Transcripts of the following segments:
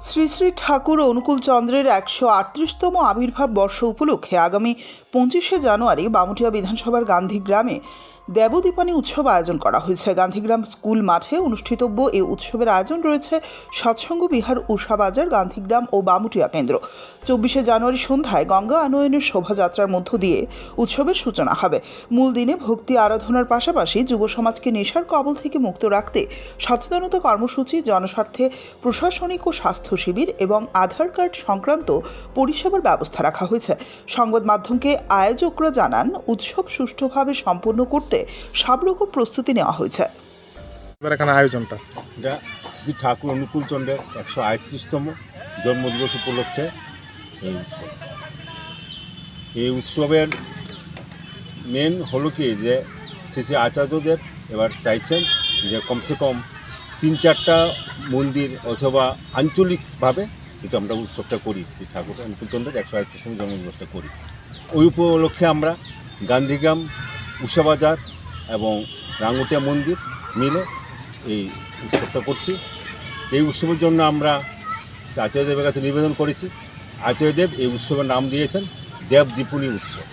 শ্রী শ্রী ঠাকুর অনুকূল চন্দ্রের ১৩৮তম আবির্ভাব বর্ষ উপলক্ষে আগামী ২৫শে জানুয়ারি বামুটিয়া বিধানসভার গান্ধীগ্রামে দেবদীপানী উৎসব আয়োজন করা হয়েছে। গান্ধীগ্রাম স্কুল মাঠে অনুষ্ঠিতব্য এই উৎসবের আয়োজন রয়েছে সৎসঙ্গ বিহার, উষাবাজার, গান্ধীগ্রাম ও বামুটিয়া কেন্দ্র। ২৪শে জানুয়ারি সন্ধ্যায় গঙ্গা আনয়নের শোভাযাত্রার মধ্য দিয়ে উৎসবের সূচনা হবে। মূল দিনে ভক্তি আরাধনার পাশাপাশি যুব সমাজকে নেশার কবল থেকে মুক্ত রাখতে সচেতনতা কর্মসূচি, জনস্বার্থে প্রশাসনিক ও স্বাস্থ্য শিবির এবং আধার কার্ড সংক্রান্ত পরিষেবার ব্যবস্থা রাখা হয়েছে। সংবাদ মাধ্যমকে আয়োজকরা জানান, উৎসব সুষ্ঠুভাবে সম্পন্ন করতে সব রকম প্রস্তুতি নেওয়া হয়েছে। এখানে আয়োজনটা এটা শ্রী ঠাকুর অনুকূল চন্দ্রের ১৩৮তম জন্মদিবস উপলক্ষে এই উৎসবের মেন হলো কি যে শ্রী আচার্যদেব এবার চাইছেন যে কমসে কম ৩-৪টা মন্দির অথবা আঞ্চলিকভাবে কিন্তু আমরা উৎসবটা করি, শ্রী ঠাকুর অনুকূল চন্দ্রের ১৩৮তম জন্মদিবসটা করি। ওই উপলক্ষে আমরা গান্ধীগ্রাম, উষাবাজার এবং রাঙ্গুটিয়া মন্দির মিলে এই উৎসবটা করছি। এই উৎসবের জন্য আমরা আচার্যদেবের কাছে নিবেদন করেছি। আচার্যদেব এই উৎসবের নাম দিয়েছেন দেবদীপানী উৎসব।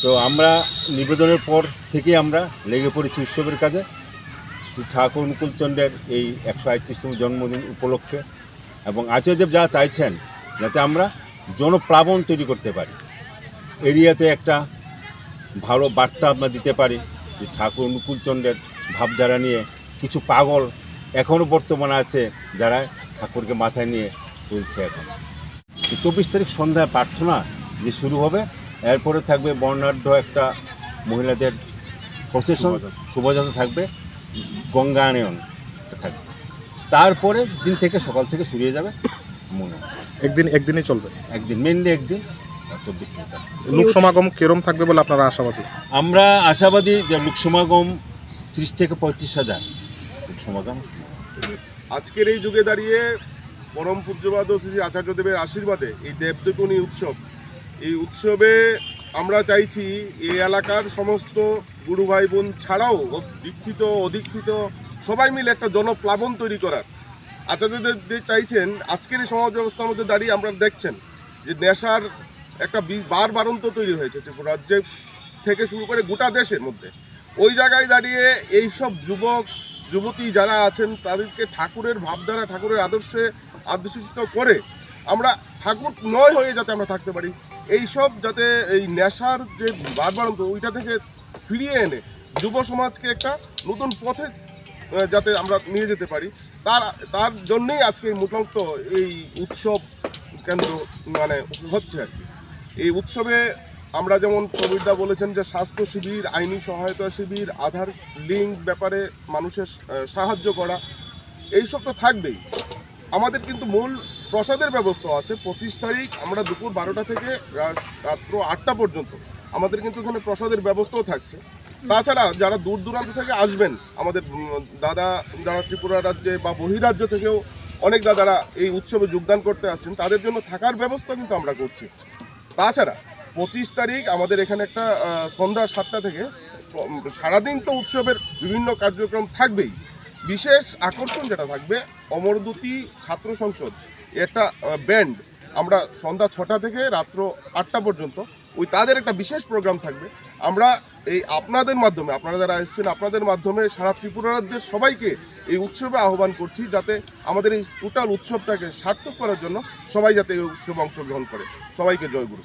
তো আমরা নিবেদনের পর থেকে আমরা লেগে পড়েছি উৎসবের কাজে। শ্রী ঠাকুর অনুকূল চন্দ্রের এই ১৩৮তম জন্মদিন উপলক্ষে এবং আচার্যদেব যা চাইছেন যাতে আমরা জনপ্লাবন তৈরি করতে পারি, এরিয়াতে একটা ভালো বার্তা আমরা দিতে পারি যে ঠাকুর অনুকূল চন্দ্রের ভাবধারা নিয়ে কিছু পাগল এখনও বর্তমানে আছে যারা ঠাকুরকে মাথায় নিয়ে চলছে। এখন ২৪ তারিখ সন্ধ্যায় প্রার্থনা যে শুরু হবে, এরপরে থাকবে বর্ণাঢ্য একটা মহিলাদের প্রসেশন, শোভাযাত্রা থাকবে, গঙ্গা আনয়ন থাকবে। তারপরে দিন থেকে সকাল থেকে শুরু হয়ে যাবে মনে হয় একদিনই চলবে, মেনলি একদিন ২৪ তারিখ। লোক সমাগম কিরম থাকবে বলে আপনারা আশাবাদী? আমরা আশাবাদী যে লোক সমাগম ৩০ থেকে ৩৫,০০০ লোক সমাগম। আজকের এই যুগে দাঁড়িয়ে পরম পূজ্যপাদ শ্রী আচার্যদেবের আশীর্বাদে এই দেবদীপানী উৎসব, এই উৎসবে আমরা চাইছি এই এলাকার সমস্ত গুরু ভাই বোন ছাড়াও দীক্ষিত অদীক্ষিত সবাই মিলে একটা জনপ্লাবন তৈরি করার। আচার্যদেব চাইছেন আজকের এই সমাজ ব্যবস্থার মধ্যে দাঁড়িয়ে আমরা দেখছেন যে নেশার একটা বারবারন্ত তৈরি হয়েছে ত্রিপুরা রাজ্যে থেকে শুরু করে গোটা দেশের মধ্যে। ওই জায়গায় দাঁড়িয়ে এইসব যুবক যুবতী যারা আছেন তাদেরকে ঠাকুরের ভাবধারা, ঠাকুরের আদর্শে আদর্শিত করে আমরা ঠাকুর নয় হয়ে যাতে আমরা থাকতে পারি, এইসব যাতে এই নেশার যে বারবারন্ত ওইটা থেকে ফিরিয়ে এনে যুব সমাজকে একটা নতুন পথে যাতে আমরা নিয়ে যেতে পারি, তার জন্যেই আজকে মূলত এই উৎসব কেন্দ্র হচ্ছে আর কি। এই উৎসবে আমরা যেমন প্রবীরদা বলেছেন যে স্বাস্থ্য শিবির, আইনি সহায়তা শিবির, আধার লিঙ্ক ব্যাপারে মানুষের সাহায্য করা, এইসব তো থাকবেই। আমাদের কিন্তু মূল প্রসাদের ব্যবস্থা আছে। ২৫ তারিখ আমরা দুপুর ১২টা থেকে রাত্র ৮টা পর্যন্ত আমাদের কিন্তু এখানে প্রসাদের ব্যবস্থাও থাকছে। তাছাড়া যারা দূর দূরান্ত থেকে আসবেন, আমাদের দাদা যারা ত্রিপুরা রাজ্যে বা বহিরাজ্য থেকেও অনেক দাদারা এই উৎসবে যোগদান করতে আসছেন, তাদের জন্য থাকার ব্যবস্থা কিন্তু আমরা করছি। তাছাড়া ২৫ তারিখ আমাদের এখানে একটা সন্ধ্যা ৭টা থেকে সারাদিন তো উৎসবের বিভিন্ন কার্যক্রম থাকবেই। বিশেষ আকর্ষণ যেটা থাকবে, অমরদূতী ছাত্র সংসদ একটা ব্যান্ড, আমরা সন্ধ্যা ৬টা থেকে রাত্র ৮টা পর্যন্ত তাদের একটা বিশেষ প্রোগ্রাম থাকবে। আমরা এই আপনাদের মাধ্যমে, আপনারা যারা এসেছেন আপনাদের মাধ্যমে সারা ত্রিপুরা রাজ্যের সবাইকে এই উৎসবে আহ্বান করছি যাতে আমাদের এই টোটাল উৎসবটাকে সার্থক করার জন্য সবাই যাতে এই উৎসবে অংশগ্রহণ করে। সবাইকে জয়গুরু।